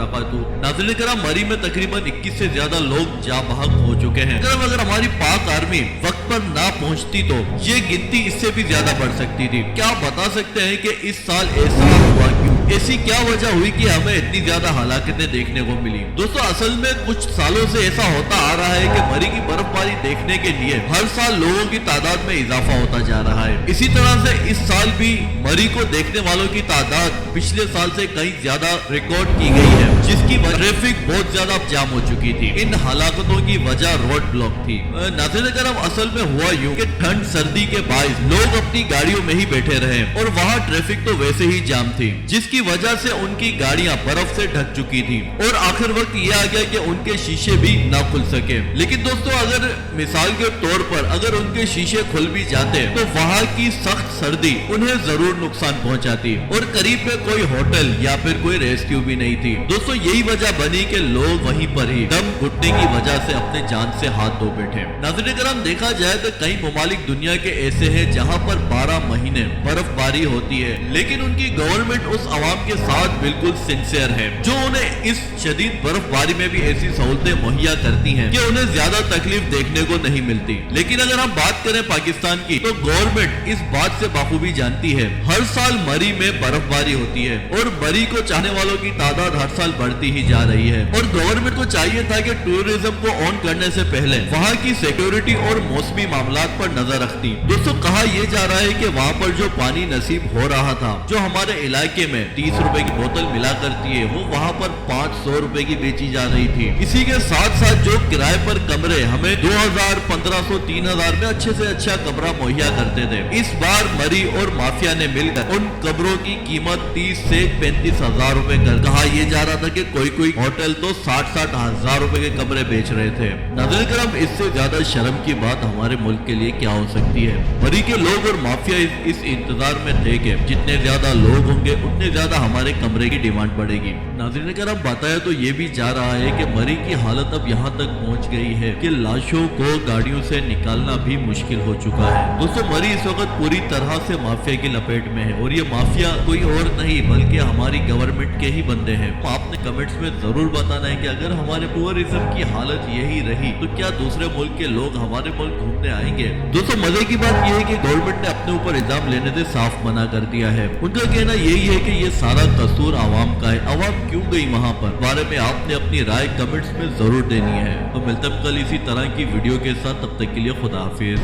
वबरकातुहू। नाज़रीन करम, मरी में तकरीबन 21 से ज्यादा लोग जाँ बहक हो चुके हैं। अगर हमारी पाक आर्मी वक्त पर ना पहुंचती तो ये गिनती इससे भी ज्यादा बढ़ सकती थी। क्या बता सकते हैं कि इस साल ऐसा हुआ क्यों? ऐसी क्या वजह हुई कि हमें इतनी ज्यादा हलाकतें देखने को मिली? दोस्तों, असल में कुछ सालों से ऐसा होता आ रहा है कि मरी की बर्फबारी देखने के लिए हर साल लोगों की तादाद में इजाफा होता जा रहा है। इसी तरह से इस साल भी मरी को देखने वालों की तादाद पिछले साल से कहीं ज्यादा रिकॉर्ड की गई है, जिसकी ट्रैफिक बहुत ज्यादा जाम हो चुकी थी। इन हलाकतों की वजह रोड ब्लॉक थी। नाज़रीन करम, असल में हुआ यूं कि ठंड सर्दी के बायस लोग अपनी गाड़ियों में ही बैठे रहे और वहाँ ट्रैफिक तो वैसे ही जाम थी, जिसकी वजह से उनकी गाड़ियां बर्फ से ढक चुकी थी और आखिर वक्त ये आ गया कि उनके शीशे भी ना खुल सके। लेकिन दोस्तों, अगर मिसाल के तौर पर अगर उनके शीशे खुल भी जाते तो वहाँ की सख्त सर्दी उन्हें जरूर नुकसान पहुंचाती और करीब में कोई होटल या फिर कोई रेस्क्यू भी नहीं थी। दोस्तों, यही वजह बनी कि लोग वहीं पर ही दम घुटने की वजह से अपने जान से हाथ धो बैठे। नाज़रीन करम, देखा जाए तो कई ममालिक दुनिया के ऐसे हैं जहाँ पर 12 महीने बर्फबारी होती है, लेकिन उनकी गवर्नमेंट उस आवाम के साथ बिल्कुल सिंसियर है, जो उन्हें इस शदीद बर्फबारी में भी ऐसी सहूलतें मुहैया करती हैं कि उन्हें ज्यादा तकलीफ देखने को नहीं मिलती। लेकिन अगर हम बात करें पाकिस्तान की, तो गवर्नमेंट इस बात से बखूबी जानती है। हर साल मरी में बर्फबारी होती है और मरी को चाहने वालों की तादाद हर साल बढ़ती ही जा रही है और गवर्नमेंट को चाहिए था कि टूरिज्म को ऑन करने से पहले वहाँ की सिक्योरिटी और मौसमी मामलात पर नजर रखती। दोस्तों, कहा यह जा रहा है कि वहाँ पर जो पानी नसीब हो रहा था, जो हमारे इलाके में 30 रुपए की बोतल मिला करती है, वो वहाँ पर 500 रुपए की बेची जा रही थी। इसी के साथ साथ जो किराए पर कमरे हमें 2000, 1500, 3000 में अच्छे से अच्छा कमरा मुहैया करते थे, इस बार मरी और माफिया ने मिलकर उन कमरों की कीमत 30 से 35 हजार रुपए कर। कहा यह जा रहा था कि कोई होटल तो 60-60 हजार रुपए के कमरे बेच रहे थे। नाज़रीन करम, इससे ज्यादा शर्म की बात हमारे मुल्क के लिए क्या हो सकती है? मरी के लोग और माफिया इस इंतजार में थे कि जितने ज्यादा लोग होंगे उतने ज्यादा हमारे कमरे की डिमांड बढ़ेगी। नाज़रीन करम, बताया तो ये भी जा रहा है कि मरी की हालत अब यहाँ तक पहुँच गई है कि लाशों को गाड़ियों से निकालना भी मुश्किल हो चुका है। दोस्तों, मरी इस वक्त पूरी तरह से माफिया की लपेट में है और ये माफिया कोई और नहीं बल्कि हमारी गवर्नमेंट के ही बंदे हैं। तो आपने कमेंट्स में जरूर बताना है कि अगर हमारे टूरिज्म की हालत यही रही तो क्या दूसरे मुल्क के लोग हमारे मुल्क घूमने आएंगे? दोस्तों, मजे की बात यह है कि गवर्नमेंट ने अपने ऊपर इल्जाम लेने से साफ मना कर दिया है। उनका कहना यही है कि ये सारा कसूर आवाम का है। आवाम क्यों गई वहाँ पर? बारे में आपने अपनी राय कमेंट्स में जरूर देनी है। तो मिलते हैं कल इसी तरह की वीडियो के साथ, तब तक के लिए खुदा हाफिज।